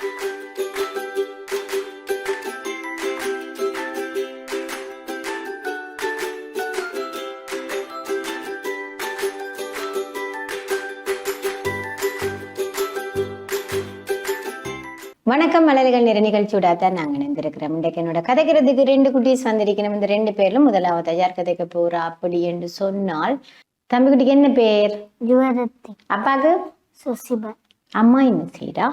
வணக்கம் மலர்கள் நிற நிகழ்ச்சியோடாதான் நாங்க நினைந்திருக்கிறோம். இன்றைக்கு என்னோட கதைக்கிறதுக்கு 2 குட்டீஸ் வந்திருக்கணும். இந்த 2 பேர்ல முதலாவது யார் கதைக்க போறா அப்படி என்று சொன்னால், தம்பி குட்டிக்கு என்ன பேர்? யுவரத்தி. அப்பாக்கு சுசிபா. அம்மா என்ன செய்யறா?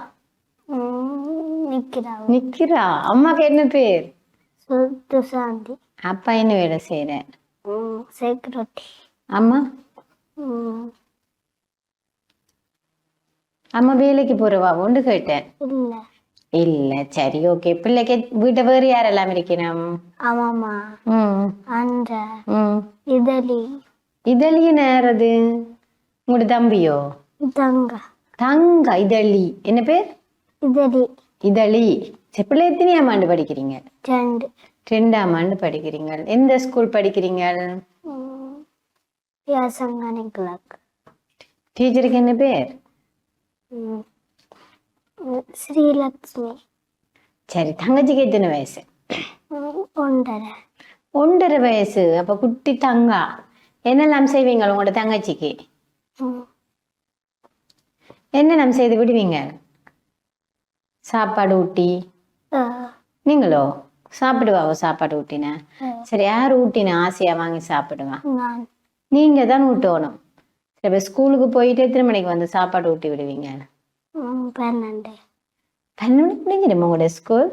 நிக்கிறா. அம்மாக்கு என்ன பேர்? சுசாந்தி. அப்பா என்ன வேலை செய்யற? செக்யூரிட்டி. அம்மா அம்மா வேலைக்கு போறவா ஒன்று கேட்டேன். இல்ல சரி ஓகே. பிள்ளைக்கு வீட்டை வேறு யாரெல்லாம் இருக்கணும்? ஆமாமா. அந்த இதழி. இதழி நேரது உங்களோட தம்பியோ? தங்க. தங்க. இதழி என்ன பேர்? இதழி. இதழி. பிள்ளை எத்தனையாம் ஆண்டு படிக்கிறீங்க? 2. 2ஆம் ஆண்டு படிக்கிறீங்க. எந்த ஸ்கூல் படிக்கிறீங்க? டீச்சருக்கு என்ன பேர்? ஸ்ரீலக்ஷ்மி. சரி, தங்கச்சிக்கு எத்தனை வயசு? 1.5. 1.5 வயசு. அப்ப குட்டி தங்கா. என்னெல்லாம் செய்வீங்க உங்களோட தங்கச்சிக்கு? என்னெல்லாம் செய்து விடுவீங்க? சாப்பாடு ஊட்டி. நீங்களோ சாப்பிடுவாவோ சாப்பாடு ஊட்டினா? சரி, யார் ஊட்டினா ஆசையா வாங்கி சாப்பிடுவா? நீங்க தான் ஊட்டணும். சரி, ஸ்கூலுக்கு போயிட்டு எத்தனை மணிக்கு வந்து சாப்பாடு ஊட்டி விடுவீங்க? 12. 12 முடிஞ்சிடும் உங்களோட ஸ்கூல்.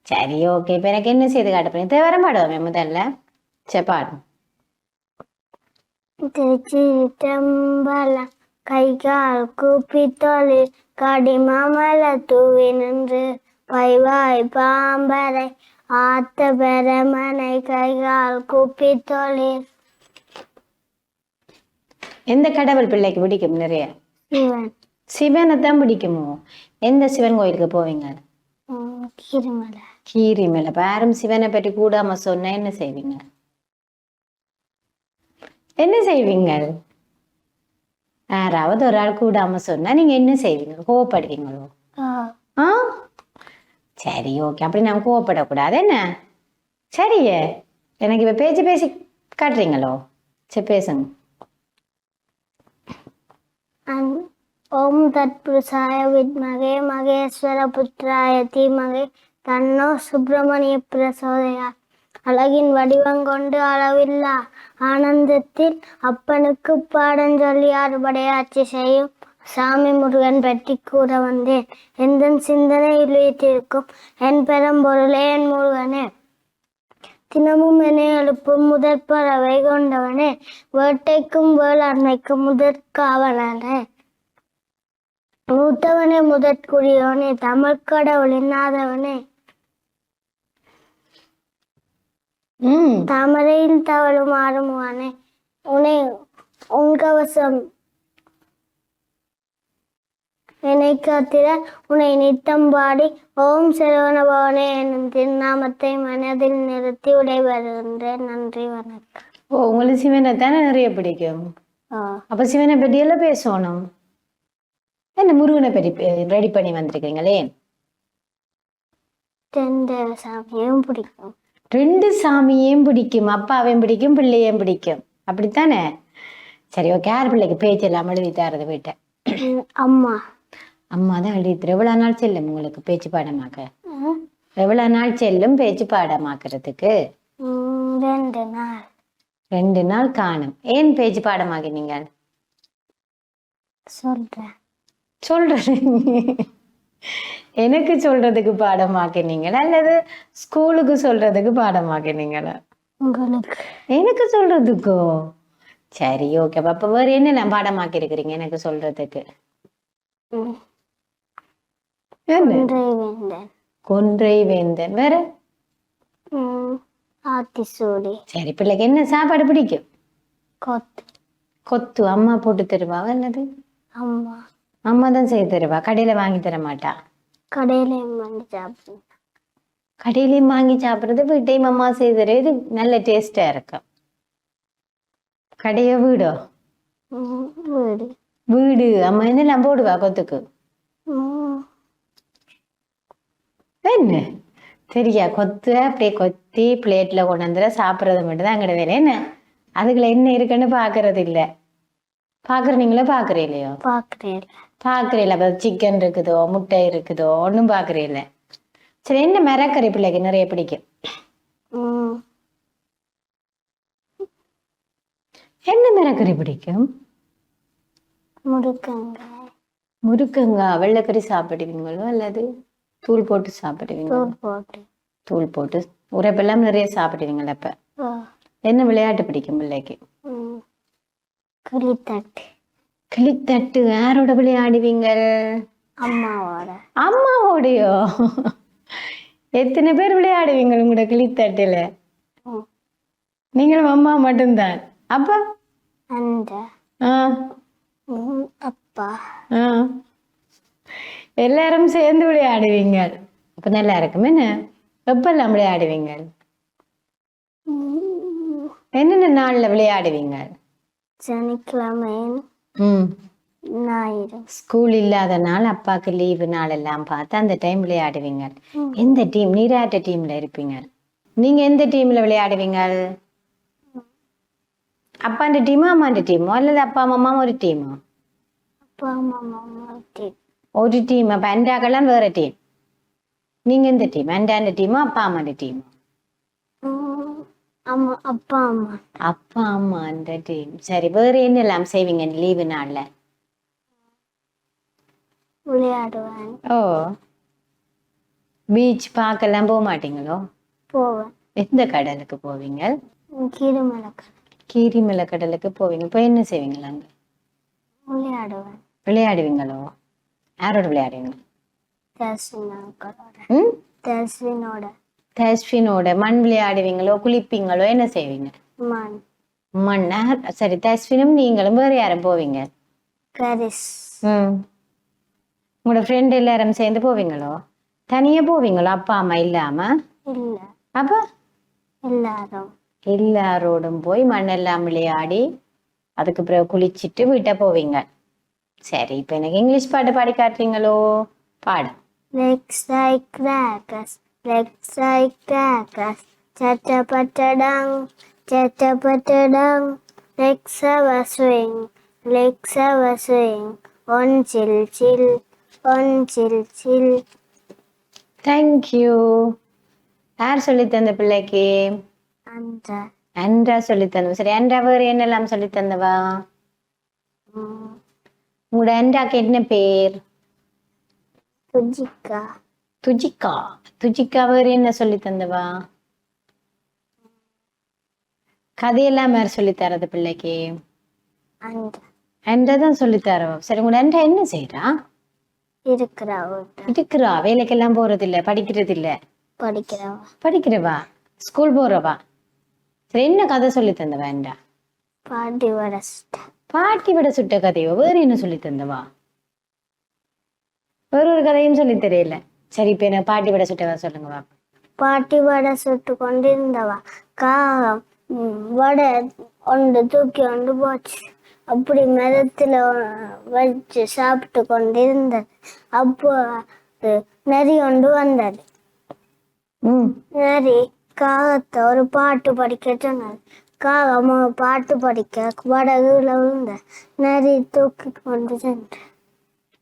சரி ஓகே. இப்ப எனக்கு என்ன செய்து காட்டப்போறீங்க? தேவரம் பாடுவோமே முதல்ல. சரி பாடும். திருச்சிற்றம்பலம். கைகால் கூப்பி தொழில் கடிமமல தூவி நின்று பைவாய் பாம்பரை ஆத்த பெறமனை கைகால் கூப்பி தொழில். எந்த கடவுள் பிள்ளைக்கு பிடிக்கும்? நிறைய சிவன். சிவனை தான் பிடிக்குமோ? எந்த சிவன் கோயிலுக்கு போவீங்க? கீரிமலை. கீரிமலை. பாரும் சிவனை பற்றி கூடாம சொன்ன என்ன செய்வீங்க? என்ன செய்வீங்க? யாராவது ஒரு ஆள் கூடாம சொன்னா நீங்க என்ன செய்வீங்க? கோவப்படுவீங்களோ? சரி ஓகே. அப்படி நான் கோவப்படக்கூடாது என்ன? சரியே. எனக்கு இப்ப பேச்சு பேசி காட்டுறீங்களோ? சரி பேசுங்க. ஓம் தத்புருஷாய வித்மகே மகேஸ்வர புத்திராய தீமகே தன்னோ சுப்பிரமணிய பிரசோதயா. அழகின் வடிவங்கொண்டு அளவில்லா ஆனந்தத்தில் அப்பனுக்கு பாடம் சொல்லி அறுபடையாட்சி செய்யும் சாமி முருகன் பற்றி கூற வந்தேன். எந்த சிந்தனையில் வீட்டிருக்கும் என் பெரும்பொருளே என் முருகனே. தினமும் என்னை எழுப்பும் முதற்பறவை கொண்டவனே. வேட்டைக்கும் வேளாண்மைக்கும் முதற்காவலனே. மூத்தவனே முதற்குரியவனே. தமிழ் கடவுளின் நாதவனே. தாமரையில் தவழும் ஆறுமுகனே. உன்னை உன்கவசம் என்னை காத்திர உன்னை நித்தம் பாடி ஓம் சரவணபவனே என்னும் திருநாமத்தை மனதில் நிறுத்தி விடைபெறுகின்றேன். நன்றி, வணக்கம். உங்களுக்கு சிவனை தானே நிறைய பிடிக்கும். அப்ப சிவனை பற்றி எல்லாம் பேசணும். என்ன முருகனை பற்றி ரெடி பண்ணி வந்திருக்கீங்களே? 2 சாமியும் பிடிக்கும். 2 சாமியையும் பிடிக்கும். அப்பாவையும் பிடிக்கும், பிள்ளையும் பிடிக்கும். அப்படித்தானே? சரி ஓகே. யார் பிள்ளைக்கு பேச்சு எல்லாம் எழுதி தரது வீட்டை? அம்மா. அம்மா தான் எழுதித்துற. எவ்வளவு நாள் செல்லும் உங்களுக்கு பேச்சு பாடமாக்க? எவ்வளவு நாள் செல்லும் பேச்சு பாடமாக்குறதுக்கு? 2 நாள். 2 நாள் காணும். ஏன் பேச்சு பாடமாக்கினீங்க? சொல்றேன். எனக்கு சொல்றதுக்கு பாடமாக்கினீங்களா அல்லது ஸ்கூலுக்கு சொல்றதுக்கு பாடமாக்கினீங்களா? உங்களுக்கு. எனக்கு சொல்றதுக்கோ? சரி ஓகே. அப்ப வேற என்னெல்லாம் பாடமாக்கி இருக்கிறீங்க எனக்கு சொல்றதுக்கு? கொன்றை வேந்தன். வேற? ஆத்திசூடி. சரி, பிள்ளைக்கு என்ன சாப்பாடு பிடிக்கும்? கொத்து. கொத்து அம்மா போட்டு தருவாங்க. என்னது? அம்மா தான் செய்து தருவா. கடையில வாங்கி தர மாட்டா? கடையிலையும் வாங்கி சாப்பிடுவேன். கடையிலையும் வாங்கி சாப்பிடுறது வீட்டையும் அம்மா செய்து தருவது நல்ல டேஸ்டா இருக்கும். கடையோ வீடோ? வீடு. வீடு. அம்மா என்னெல்லாம் போடுவா கொத்துக்கு? என்ன சரியா கொத்து அப்படியே கொத்தி பிளேட்ல கொண்டு வந்துட சாப்பிட்றது மட்டும்தான் எங்கட வேலை. என்ன அதுக்குள்ள என்ன இருக்குன்னு பாக்குறது இல்ல. பாக்குறீங்களோ பாக்குறீங்களோ? பாக்குறேன். பாக்குறீங்களா? அப்ப சிக்கன் இருக்குதோ முட்டை இருக்குதோ ஒன்றும் பாக்குறீங்கள. சரி, என்ன மரக்கறி பிள்ளைக்கு நிறைய பிடிக்கும்? என்ன மரக்கறி பிடிக்கும்? முருக்கங்காய். முருக்கங்காய். வெள்ளைக்கறி சாப்பிடுவீங்களோ அல்லது தூள் போட்டு சாப்பிடுவீங்களோ? தூள் போட்டு உரைப்பெல்லாம் நிறைய சாப்பிடுவீங்களா? அப்ப என்ன விளையாட்டு பிடிக்கும் பிள்ளைக்கு? கிளித்தட்டு. கிளித்தட்டு யாரோட விளையாடுவீங்க? அம்மாவோட. அம்மாவோடையோ? எத்தனை பேர் விளையாடுவீங்க உங்களோட கிளித்தட்டுல? நீங்களும் அம்மா மட்டும்தான்? அப்பா அப்பா எல்லாரும் சேர்ந்து விளையாடுவீங்க. அப்ப நல்லா இருக்கும். என்ன எப்பெல்லாம் விளையாடுவீங்க? என்னென்ன நாள்ல விளையாடுவீங்க? சனிக்கிழமை, ஞாயிறு. ஸ்கூல் இல்லாத நாள், அப்பாக்கு லீவு நாள் எல்லாம் பார்த்து அந்த டைம் விளையாடுவீங்க. எந்த டீம்? நீராட்ட டீம்ல இருப்பீங்க. நீங்க எந்த டீம்ல விளையாடுவீங்க? அப்பாண்ட டீமோ அம்மாண்ட டீமோ அல்லது அப்பா அம்மா ஒரு டீமோ? அப்பா அம்மா ஒரு டீம். அப்ப அண்டாக்கெல்லாம் வேற டீம். நீங்க எந்த டீம்? அண்டாண்ட டீமோ அப்பா அம்மாண்ட டீமோ? அப்பா அம்மா. அப்பா அம்மா அந்த டீம். சரி, வேற என்னெல்லாம் செய்வீங்க லீவு நாள்ல? விளையாடுவேன். ஓ, பீச் பார்க்கெல்லாம் போக மாட்டீங்களோ? போவேன். எந்த கடலுக்கு போவீங்க? கீரிமலை கடலுக்கு போவீங்க. இப்போ என்ன செய்வீங்களா அங்க? விளையாடுவேன். விளையாடுவீங்களோ? யாரோட விளையாடுவீங்க? தஸ்வினோட. மண் விளையாடுவீங்களோ குளிப்பீங்களோ என்ன செய்வீங்க? மண். சரி, தஸ்வினும் நீங்களும் வேற யாரும் போவீங்க? உங்களோட ஃப்ரெண்ட் எல்லாரும் சேர்ந்து போவீங்களோ? தனியா போவீங்களோ அப்பா அம்மா இல்லாம? இல்ல. அப்ப எல்லாரோடும் போய் மண்ணெல்லாம் விளையாடி அதுக்கு பிறகு குளிச்சுட்டு வீட்டை போவீங்க. சரி, இப்ப எனக்கு இங்கிலீஷ் பாட்டு பாடி காட்டுறீங்களோ? பாடு. Legs like crackers, legs like crackers, chatter-patter-dung, chatter-patter-dung. Legs have a swing, legs have a swing, on chill chill, on chill chill. Thank you. யார் சொல்லித்தந்த பிள்ளைக்கு? அன்றா சொல்லித்தந்தவா. சரி, அன்றா வேறு என்னெல்லாம் சொல்லித்தந்தவா? உங்களோட அன்றாக்கு என்ன பேர்? துஜிக்கா. வேறு என்ன சொல்லி தந்தவா? கதையெல்லாம் வேற சொல்லி தரது பிள்ளைக்கு? அன்றதான் சொல்லி தரவா. சரி, உங்களோட அன்றா என்ன செய்யறா? இருக்கிறா. வேலைக்கெல்லாம் போறது இல்ல, படிக்கிறது இல்ல? படிக்கிறவா. ஸ்கூல் போறவா. சரி, என்ன கதை சொல்லி தந்தவா அன்றா? பாட்டி வடை சுட்ட கதையோ? வேற என்ன சொல்லி தந்தவா? ஒரு கதையும் சொல்லி தெரியல. சரி, இப்ப என்ன பாட்டி வடை சுட்டவா சொல்லுங்க. பாட்டி வடை சுட்டு கொண்டிருந்தவா காகம் வடை ஒன்று தூக்கி கொண்டு போச்சு. அப்படி மரத்துல வச்சு சாப்பிட்டு கொண்டிருந்தது. அப்போ நரி கொண்டு வந்தது. நரி காகத்தை ஒரு பாட்டு படிக்க சொன்னது. காகம் பாட்டு படிக்க வடகுல விழுந்த நரி தூக்கி கொண்டு சென்ற.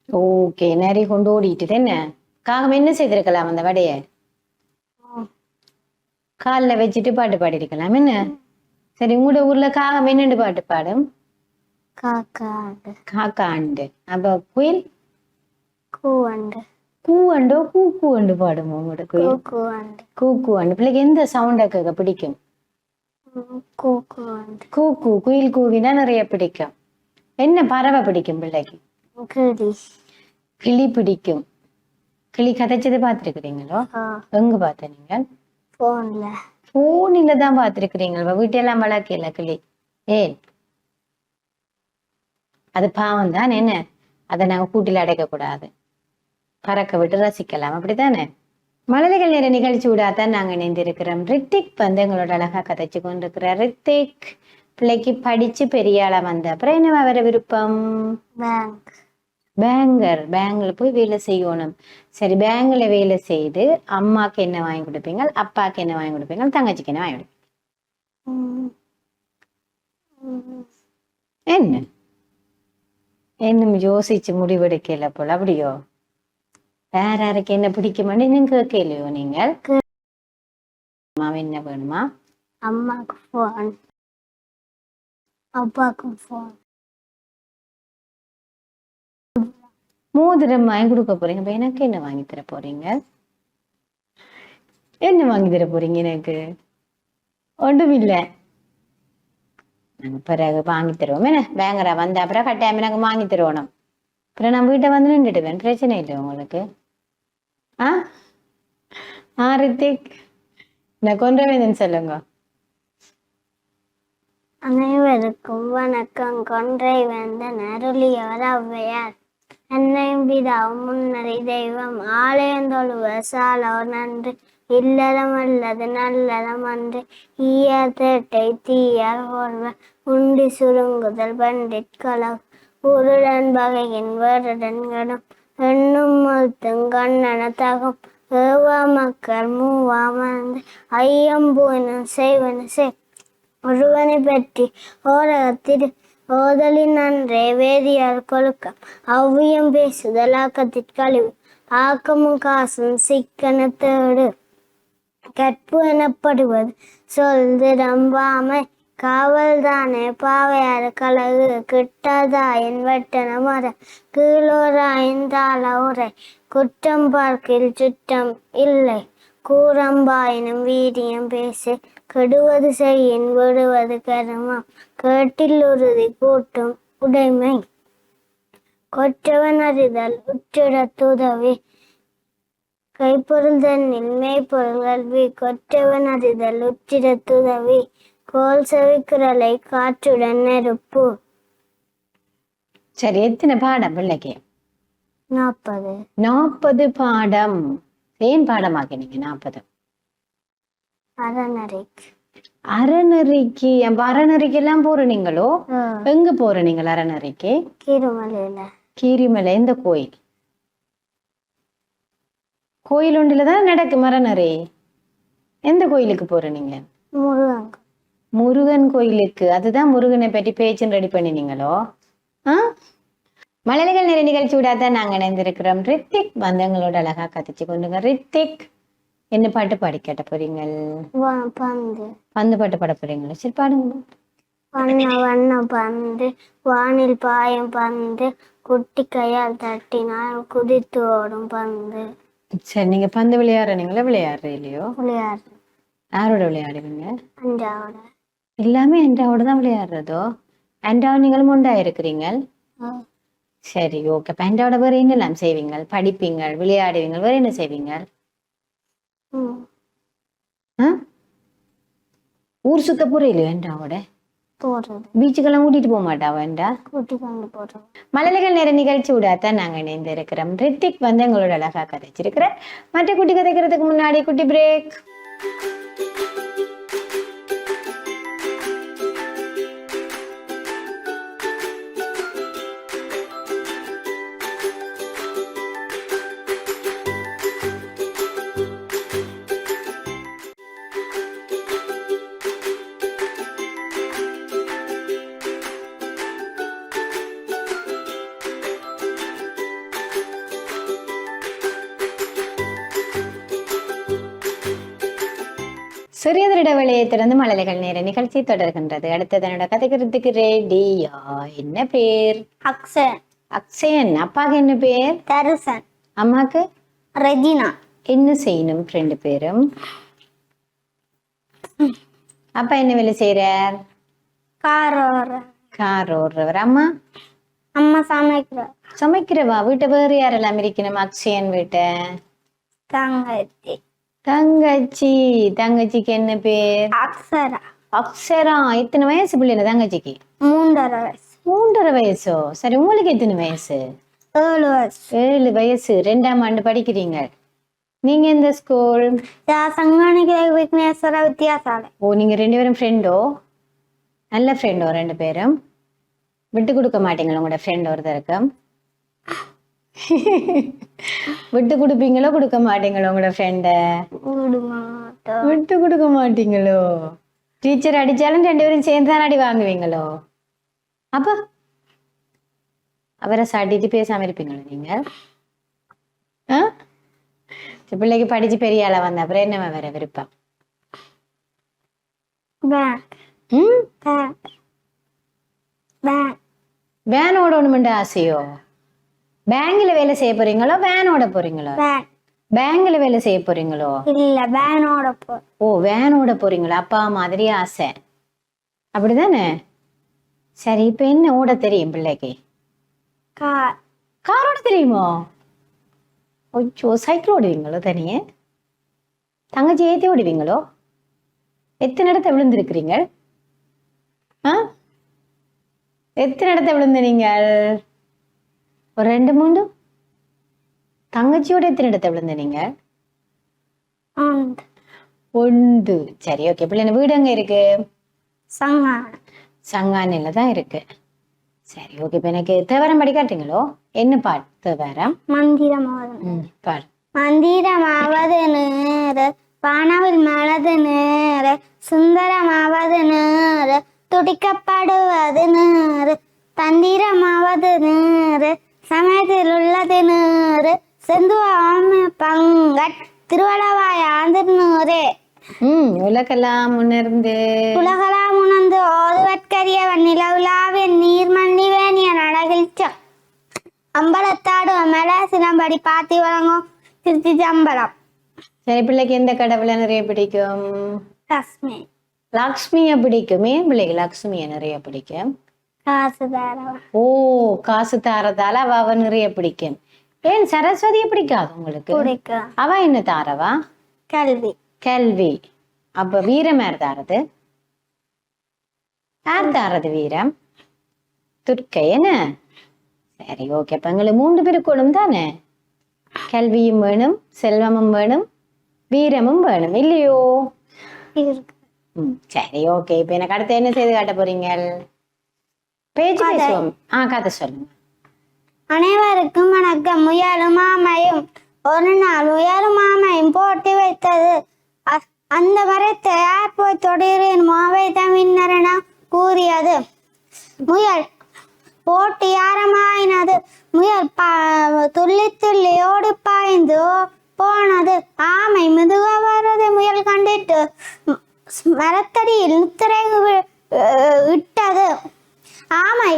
ஓகே, நரி கொண்டு ஓடிட்டு என்ன? காகம் என்ன செய்திருக்கலாம்? அந்த வடைய காலில் வச்சுட்டு பாட்டு பாடி இருக்கலாம். என்ன? சரி, உங்களோட ஊர்ல காகம் என்னண்டு பாட்டு பாடும்? காக்காண்டு. அப்ப குயில் கூவண்டோ கூக்குவண்டு பாடுமோ? உங்களோட குயில் கூக்குவண்டு. பிள்ளைக்கு எந்த சவுண்ட கேட்க பிடிக்கும்? கூக்கு. குயில் கூவினா நிறைய பிடிக்கும். என்ன பறவை பிடிக்கும் பிள்ளைக்கு? கிளி பிடிக்கும். கிளி கதைச்சது பாத்துருக்கிறீங்களோ? எங்க பார்த்த நீங்க? போன்ல தான் பாத்துருக்கிறீங்களா? வீட்டெல்லாம் வளர்க்கல கிளி. ஏன்? அது பாவம் தான். என்ன, அதை நாங்க கூட்டில அடைக்க கூடாது, பறக்க விட்டு ரசிக்கலாம். அப்படித்தானே? மழலைகள் நேர நிகழ்ச்சி விடாதான் நாங்க இணைந்திருக்கிறோம். ரித்திக் வந்து எங்களோட அழகா கதைச்சு கொண்டிருக்கிறார். ரித்திக் பிள்ளைக்கு படிச்சு பெரிய ஆளா வந்த அப்புறம் என்னவா வர விருப்பம்? பேங்க்ல போய் வேலை செய்யணும். சரி, பேங்க்ல வேலை செய்து அம்மாக்கு என்ன வாங்கி கொடுப்பீங்க, அப்பாக்கு என்ன வாங்கி கொடுப்பீங்க, தங்கச்சிக்கு என்ன வாங்கி கொடுப்பீங்க? ம், ம். என்ன இன்னும் யோசிச்சு முடிவெடுக்கல போல. அப்படியோ? வேற யாருக்கு என்ன பிடிக்குமான்னு இன்னும் கேட்கலையோ நீங்கள்? மாமா என்ன வேணுமா? அம்மாக்கு ஃபோன், அப்பாவுக்கு ஃபோன். மோதிரம் வாங்கி கொடுக்க போறீங்க. அப்ப எனக்கு என்ன வாங்கி தர போறீங்க? என்ன வாங்கி தர போறீங்க? எனக்கு ஒன்றும் இல்லை. நாங்க பிறகு வாங்கி தருவோம். என்ன பேங்கரா வந்த அப்புறம் கட்டாயம் எனக்கு வாங்கி தருவோம். அப்புறம் நான் வீட்டை வந்து நின்றுடுவேன். பிரச்சனை இல்லை உங்களுக்கு. ரித்திக், நான் கொன்றவேந்தன் சொல்லுங்க. அனைவருக்கும் வணக்கம். கொன்றை வேந்தன் அருளியவர் ஔவையார். என்னையும் பிதாவும் முன்னறி தெய்வம் ஆலயந்தொழுவ சாலோர் நன்று இல்லறம் அல்லது நல்லறம் அன்று ஈயார் தேட்டை தீயார் ஒருவர் உண்டி சுருங்குதல் பண்டிற்களவு உருடன் பகையின் வேறுடன்கடும் எண்ணும் முழுத்தும் கண்ணன தகும் ஏவா மக்கள் மூவா மறந்து ஐயம்பூனும் செய்வன செய் ஒருவனை பற்றி ஓரகத்திரு ஓதலின் அன்றே வேதியார் கொழுக்கம் அவ்வியம் பேசுதல் ஆக்கத்திற்கழிவு ஆக்கமும் காசும் சிக்கனத்தோடு கற்பு எனப்படுவது சொல்து ரம்பாமை காவல்தானே பாவையார் கழகு கிட்டாதாயின் வெட்டன மர கீழோராயின் தாள உரை குற்றம் பார்க்கில் சுற்றம் இல்லை கூறம்பாயினும் வீரியம் பேசு கெடுவது செய்யின் விடுவது கருமம் கேட்டில் உறுதி கூட்டும் உடைமை கொற்றவன் அறிதல் உற்றிடத்துதவி கைப்பொருள் தன்னில் மெய்ப்பொருள் கல்வி கொற்றவன் அறிதல் உற்றிடத்துதவி கோல் செவிக்குரலை காற்றுடன் நெருப்பு. சரி, எத்தனை பாடம் பிள்ளைக்கு? 40. 40 பாடம். ஏன் பாடமாக்கினீங்க 40? அறநெறிக்கு. அறநெறிக்கு? அப்ப அறநெறிக்கு எல்லாம் போற நீங்களோ? எங்க போற நீங்கள் அறநெறிக்கு? கீரிமலையில. கீரிமலை எந்த கோயில்? கோயில் ஒன்றுலதான் நடக்கும் அறநெறி. எந்த கோயிலுக்கு போற நீங்க? முருகன். முருகன் கோயிலுக்கு. அதுதான் முருகனை பற்றி பேச்சுன்னு ரெடி பண்ணினீங்களோ? மழலைகள் நிறைய நிகழ்ச்சி விடாதான் நாங்க இணைந்திருக்கிறோம். ரித்திக் வந்தங்களோட அழகா கத்திச்சு கொண்டுங்க. ரித்திக், என்ன பாட்டு பாடி கேட்ட போறீங்க? பந்து. பந்து பாட்டு பாட போறீங்களா? சரி, பாடுங்க. வண்ண வண்ண பந்து வானில் பாயும் பந்து குட்டி கையால் தட்டினால் குதித்து ஓடும் பந்து. சரி, நீங்க பந்து விளையாடுறீங்களா? விளையாடுற இல்லையோ? விளையாடு. யாரோட விளையாடுவீங்க? அஞ்சாவோட. எல்லாமே அண்டாவோட தான் விளையாடுறதோ? அண்டாவை நீங்களும் உண்டா இருக்கிறீங்க? சரி, ஓகே. அண்டாவோட வேற என்னெல்லாம் செய்வீங்க? படிப்பீங்க, விளையாடுவீங்க, வேற என்ன செய்வீங்க? ஊர் சுத்த போற இல்லையோ அண்டாவோட? போறது. பீச்சுக்கெல்லாம் கூட்டிட்டு போக மாட்டா வேண்டா? கூட்டி கொண்டு போறோம். மழலைகள் நேர நிகழ்ச்சி விடாதான் நாங்க இணைந்து இருக்கிறோம். ரித்திக் வந்து எங்களோட அழகா கதைச்சிருக்கிற. மற்ற குட்டி கதைக்கிறதுக்கு முன்னாடி குட்டி பிரேக். சிறியதொரு இடைவெளியை தொடர்ந்து மழலைகள் நேர நிகழ்ச்சி தொடர்கின்றது. அடுத்தது என்னோட கதைக்கிறதுக்கு ரெடியா? என்ன பேர்? அக்ஷன். அக்ஷயன். அப்பாக்கு என்ன பேர்? தருசன். அம்மாக்கு? ரெஜினா. என்ன செய்யணும் 2 பேரும்? அப்பா என்ன வேலை செய்யறார்? கார் ஓடுறார். கார் ஓடுறவர். அம்மா? அம்மா சமைக்கிறார். சமைக்கிறவா? வீட்டை வேறு யாரெல்லாம் இருக்கணும்? அக்ஷயன் வீட்டை? தங்கச்சி. தங்கச்சி. தங்கச்சிக்கு என்ன பேர்? அக்ஷரா. அக்ஷரா. எத்தனை வயசு பிள்ளைங்க தங்கச்சிக்கு? 3.5 வயசு. 3.5 வயசோ? சரி, உங்களுக்கு எத்தனை வயசு? 7 வயசு. 7 வயசு. 2ஆம் ஆண்டு படிக்கிறீங்க. நீங்க எந்த ஸ்கூல்? சங்கானிக்கிற விக்னேஸ்வர வித்தியாசாலை. ஓ, நீங்க 2 பேரும் ஃப்ரெண்டோ? நல்ல ஃப்ரெண்டோ 2 பேரும்? விட்டு கொடுக்க மாட்டீங்களா உங்களோட ஃப்ரெண்ட் ஒருத்தருக்கு? விட்டு கொடுப்பீங்களோ கொடுக்க மாட்டீங்களோ உங்களோட ஃப்ரெண்ட? விட்டு கொடுக்க மாட்டீங்களோ? டீச்சர் அடிச்சாலும் 2 பேரும் சேர்ந்து தான் அடி வாங்குவீங்களோ? அப்ப அவரை சாட்டிட்டு பேசாம இருப்பீங்களோ நீங்க? பிள்ளைக்கு படிச்சு பெரிய ஆளா வந்த அப்புறம் என்ன வேற விருப்பம்? வேன் ஓடணுமெண்டு ஆசையோ? பேங்க்ல வேலை செய்ய போறீங்களோ வேன் ஓட போறீங்களோ? பேங்க்ல வேலை செய்ய போறீங்களோ? இல்ல வேனோட ஓ வேன் ஓட போறீங்களோ? அப்பா மாதிரி ஆசை அப்படிதானே? சரி இப்ப என்ன ஓட தெரியும் பிள்ளைக்கு? கார் ஓட தெரியுமோ? ஓச்சோ சைக்கிள் ஓடுவீங்களோ? தனியே தங்கச்சி ஏத்தி ஓடுவீங்களோ? எத்தனை இடத்த விழுந்திருக்கிறீங்க? எத்தனை இடத்த விழுந்து நீங்கள்? ஒரு 2 3. தங்கச்சியோட எத்தனை இடத்த விழுந்து நீங்க? 1. சரி ஓகே. பிள்ளை வீடு எங்க இருக்கு? சங்கானில தான் இருக்கு. சரி ஓகே. இப்ப எனக்கு தேவாரம் படிக்காட்டீங்களோ? என்ன பாட்டு தேவாரம்? பாடு. மந்திரமாவது நேரு வானவில் மனது நேரு சுந்தரமாவது நேரு துடிக்கப்படுவது நேரு தந்திரமாவது நேரு சமயத்தில் உள்ளது நேரு செந்துவாம பங்கட் திருவளவாய் ஆந்து நேரே. உலகெல்லாம் உணர்ந்து ஓதுவற்கரியவன் நிலவுலாவின் நீர் மன்னிவேனியன் அழகிழ்ச்சம் அம்பலத்தாடும் அமல சிலம்படி பாத்தி வழங்கும் திருச்சி சம்பளம். சரி பிள்ளைக்கு எந்த கடவுளை நிறைய பிடிக்கும்? லக்ஷ்மி. லக்ஷ்மிய பிடிக்கும். ஏன் பிள்ளைக்கு லக்ஷ்மிய நிறைய பிடிக்கும்? காசு தாரவா. ஓ காசு தாரதால அவ நிறைய பிடிக்கும். ஏன் சரஸ்வதிய பிடிக்காது உங்களுக்கு? அவ என்ன தாரவா? கல்வி. கல்வி. அப்ப வீரம் யார் தாரது? யார் தாரது வீரம்? துர்க்கை என்ன? சரி ஓகே. அப்ப எங்களுக்கு 3 பேருக்கோடும் தானே? கல்வியும் வேணும், செல்வமும் வேணும், வீரமும் வேணும் இல்லையோ? சரி ஓகே. இப்ப எனக்கு அடுத்து என்ன செய்து காட்ட போறீங்க? பேச்சு பேசுவோம். கதை சொல்லுங்க. அனைவருக்கும் வணக்கம். முயலும் மாமையும் ஒரு நாள் முயலும் மாமையும் போட்டி வைத்தது. அந்த மரத்தை யார் போய் தொடரேன் மாவை தமிழரென கூறியது. முயல் போட்டி ஆரமாயினது. முயல் துள்ளி துள்ளி ஓடி பாய்ந்து போனது. ஆமை மெதுவா வர்றது முயல் கண்டிட்டு மரத்தடியில் நித்திரை விட்டது. ஆமை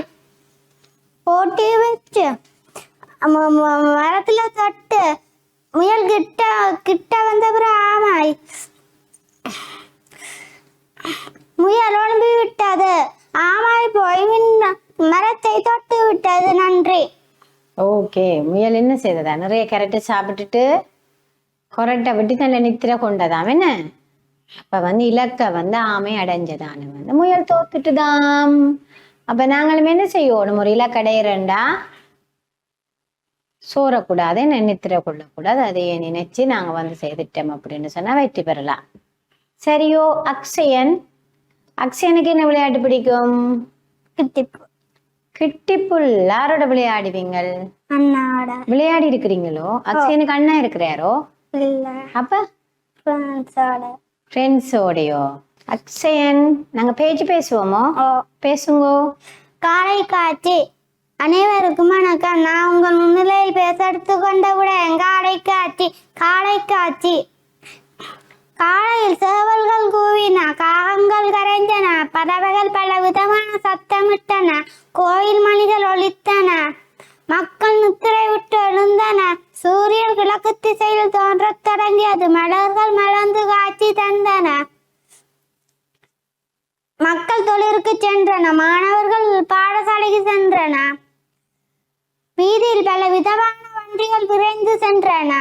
போட்டி வச்சு மரத்துல தொட்டு முயல் கிட்ட வந்த பிறகு ஆமை முயல் ஒழும்பி விட்டது. ஆமை போய் மரத்தை தொட்டு விட்டது. நன்றி. ஓகே. முயல் என்ன செய்ததா? நிறைய கேரட்டை சாப்பிட்டுட்டு கொரட்டை விட்டு நல்ல நித்திர கொண்டதாம் என்ன? அப்ப இலக்க ஆமை அடைஞ்சதான முயல் தோத்துட்டுதான். அப்ப நாங்களும் என்ன செய்யணும்? ஒரு இலக்க அடையிறண்டா சோறக்கூடாது, நித்திர கொள்ளக்கூடாது. அதையே நினைச்சு நாங்க செய்துட்டோம் அப்படின்னு சொன்னா வெற்றி பெறலாம். சரியோ? அக்ஷயனுக்கு என்ன விளையாட்டு பிடிக்கும்? கிட்டிப்புல். யாரோட விளையாடுவீங்க? அண்ணாவோட. விளையாடி இருக்கிறீங்களோ? அக்ஷயனுக்கு அண்ணா இருக்கிறாரோ? அப்ப ஃப்ரெண்ட்ஸோடையோ? அக்ஷயன் நாங்க பேச்சு பேசுவோமோ? பேசுங்கோ. காலை காட்சி. அனைவருக்கும் வணக்கம். நான் உங்கள் முன்னிலையில் பேச எடுத்துக்கொண்டவுடன் காலை காட்சி. காலையில் சேவல்கள் கூவின, காகங்கள் கரைந்தன, பறவைகள் பல விதமான சத்தமிட்டன, கோயில் மணிகள் ஒலித்தன, மக்கள் நித்திரை விட்டு எழுந்தன, சூரியன் கிழக்கு திசையில் தோன்றத் தொடங்கியது, மலர்கள் மலர்ந்து காட்சி தந்தன, மக்கள் தொழிலுக்கு சென்றன, மாணவர்கள் பாடசாலைக்கு சென்றன, வீதியில் பல விதமான வண்டிகள் விரைந்து சென்றன.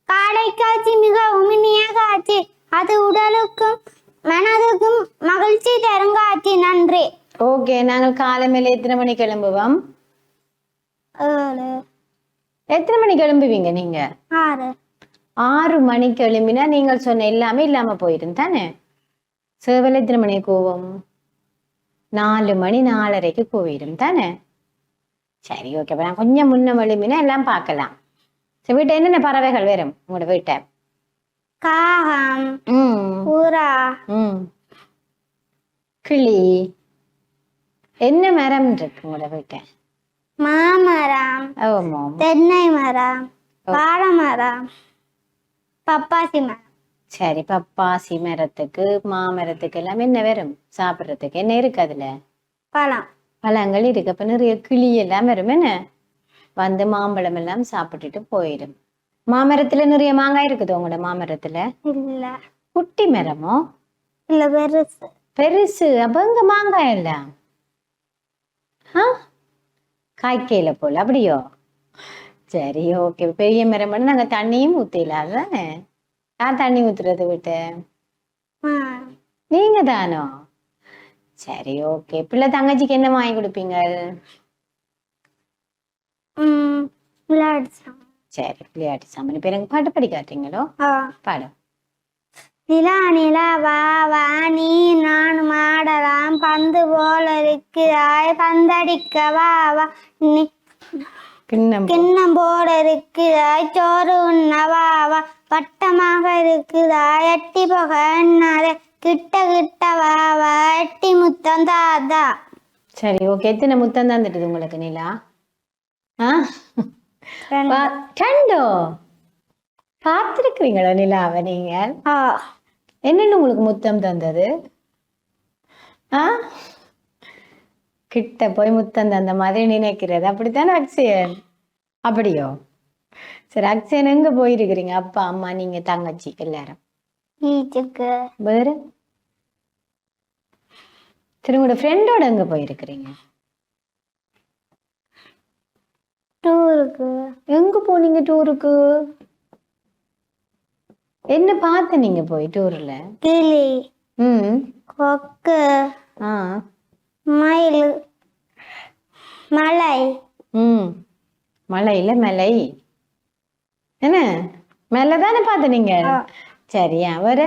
காலை காட்சி மிகவும் இனிய காட்சி. அது உடலுக்கும் மனதுக்கும் மகிழ்ச்சி தரும் காட்சி. நன்றி. ஓகே. நாங்கள் காலமேல எத்தனை மணிக்கு கிளம்புவோம்? எத்தனை மணிக்கு கிளம்புவீங்க நீங்க? 6 மணிக்கு எழும்பினா நீங்கள் சொன்ன எல்லாமே இல்லாம போயிரும் தானே? சேவல் எத்தனை மணிக்கு கூவும்? 4 மணி 4:30க்கு கூவிடும் தானே? சரி ஓகே, அப்ப நான் கொஞ்சம் முன்ன வலிமினா எல்லாம் பார்க்கலாம். சரி, வீட்டை என்னென்ன பறவைகள் வரும் உங்களோட வீட்டை? காகம், ம் புறா, ம் கிளி. என்ன மரம் இருக்கு உங்களோட வீட்டை? மாமரம், ஆமா. தென்னை மரம், வாழை மரம், பப்பாசி மரம். சரி, பப்பாசி மரத்துக்கு மாமரத்துக்கு எல்லாம் என்ன வரும்? சாப்பிட்றதுக்கு என்ன இருக்கு அதுல? பழம். பழங்கள் இருக்கு. அப்ப நிறைய கிளி எல்லாம் வரும் என்ன, வந்து மாம்பழம் எல்லாம் சாப்பிட்டுட்டு போயிடும். மாமரத்துல நிறைய மாங்காய் இருக்குது உங்களோட மாமரத்துல? இல்ல. குட்டி மரமோ? இல்ல, பெருசு. பெருசு. அப்ப இங்க மாங்காய் எல்லாம் காய்க்கையில போல அப்படியோ? சரி ஓகே. பெரிய மரம் பண்ண நாங்க தண்ணியும் ஊத்தல, அதுதானே? யார் தண்ணி ஊத்துறது விட்டு? நீங்க தானோ? சரி ஓகே. பிள்ளை தங்கச்சிக்கு என்ன வாங்கி கொடுப்பீங்க? விளையாட்டு சாமான். சரி, விளையாட்டு சாமான். இப்ப எனக்கு பாட்டு படி காட்டுறீங்களோ? பாடம். நிலா நிலா வா வா நீ நான் மாடலாம், பந்து போல இருக்கிறாய் பந்தடிக்க வா வா, நீ கிண்ணம் போல இருக்கிறாய் சோறு உண்ண வா வா, வட்டமாக இருக்கிறாய் எட்டி போக என்னாரே, கிட்ட கிட்ட வா வா எட்டி முத்தம் தாதா. சரி ஓகே. எத்தனை முத்தம் தந்துட்டுது உங்களுக்கு நிலா? ரெண்டோ? பார்த்திருக்கிறீங்களா நிலாவை நீங்க? என்னன்னு உங்களுக்கு முத்தம் தந்தது? கிட்ட போய் முத்தம் தந்த மாதிரி நினைக்கிறது, அப்படித்தானே அக்ஷயன்? அப்படியோ? சரி, அக்ஷயன் எங்க போயிருக்கிறீங்க? அப்பா அம்மா நீங்க தங்கச்சி எல்லாரும்? வேற சரி, உங்களோட ஃப்ரெண்டோட எங்க போயிருக்கிறீங்க? டூருக்கு. எங்க போனீங்க டூருக்கு? என்ன பார்த்த நீங்க போய் டூர்ல? கிளி, ம் கொக்கு, மயில், மலை. மலையில மலை என்ன மேல தானே பார்த்த நீங்க? சரியா வர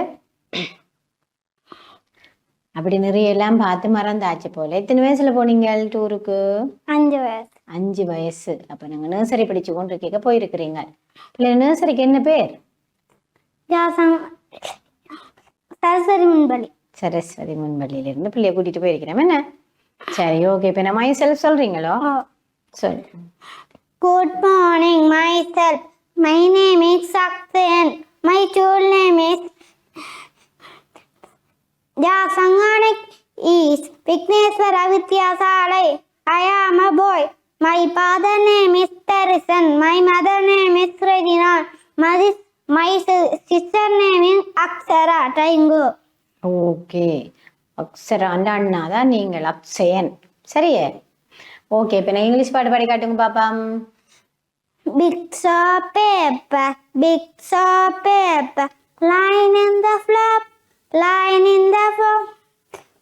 அப்படி நிறைய எல்லாம் பார்த்து மறந்தாச்சு போல. எத்தனை வயசுல போனீங்க டூருக்கு? 5 வயசு. 5 வயசு. அப்ப நாங்க நர்சரி படிச்சு கொண்டு கேட்க போயிருக்கிறீங்க. பிள்ளை நர்சரிக்கு என்ன பேர்? சரஸ்வதி முன்பள்ளி. சரஸ்வதி முன்பள்ளியில இருந்து பிள்ளைய கூட்டிட்டு போயிருக்கிறேன் என்ன. சரி ஓகே. இப்ப நான் மைசெல்ஃப் சொல்றீங்களோ? சொல்லு. Good morning myself. My name is Saksen. My full name is Jasanganik is Vigneswara Vidyasalai. I am a boy. My father name is Teresen. My mother name is Regina. My sister name is Aksara. Tango. Okay. Akshara அந்த அண்ணா தான் நீங்கள், அக்ஷயன். சரியே okay. இப்ப நான் English பாட்டு பாடி காட்டுங்க பாப்பாம். Big saw paper, big saw paper, line in the flop, line in the floor.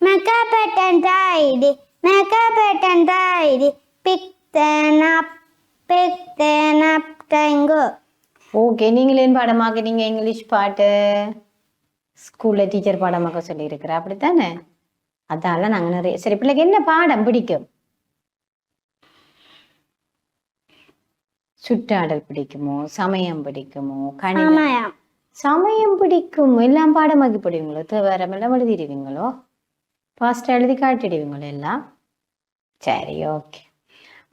Make a pattern tidy, make a pattern tidy, pick them up, tango. Okay. நீங்களேன் பாடமாக்குறீங்க இங்கிலீஷ் பாட்டு? ஸ்கூல்ல டீச்சர் பாடமாக சொல்லி இருக்கிற அப்படித்தானே? அதால நாங்க நிறைய. சரி, பிள்ளைக்கு என்ன பாடம் பிடிக்கும்? சுற்றாடல் பிடிக்குமோ, சமயம் பிடிக்குமோ, கணிதம்? சமயம் பிடிக்கும். எல்லாம் பாடமாக்கி போடுவீங்களோ? வேற எல்லாம் எழுதிடுவீங்களோ? ஃபாஸ்டா எழுதி காட்டிடுவீங்களோ எல்லாம்? சரி ஓகே.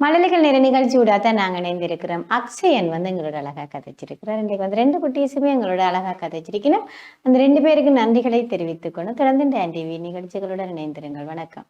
மழலைகள் நேர நிகழ்ச்சி விடாதான் நாங்க இணைந்திருக்கிறோம். அக்ஷயன் வந்து எங்களோட அழகா கதைச்சிருக்கிறார். இன்றைக்கு வந்து 2 குட்டீஸுமே எங்களோட அழகா கதைச்சிருக்கணும். அந்த 2 பேருக்கு நன்றிகளை தெரிவித்துக்கொண்டு தொடர்ந்து டான் டிவி நிகழ்ச்சிகளுடன் இணைந்திருங்கள். வணக்கம்.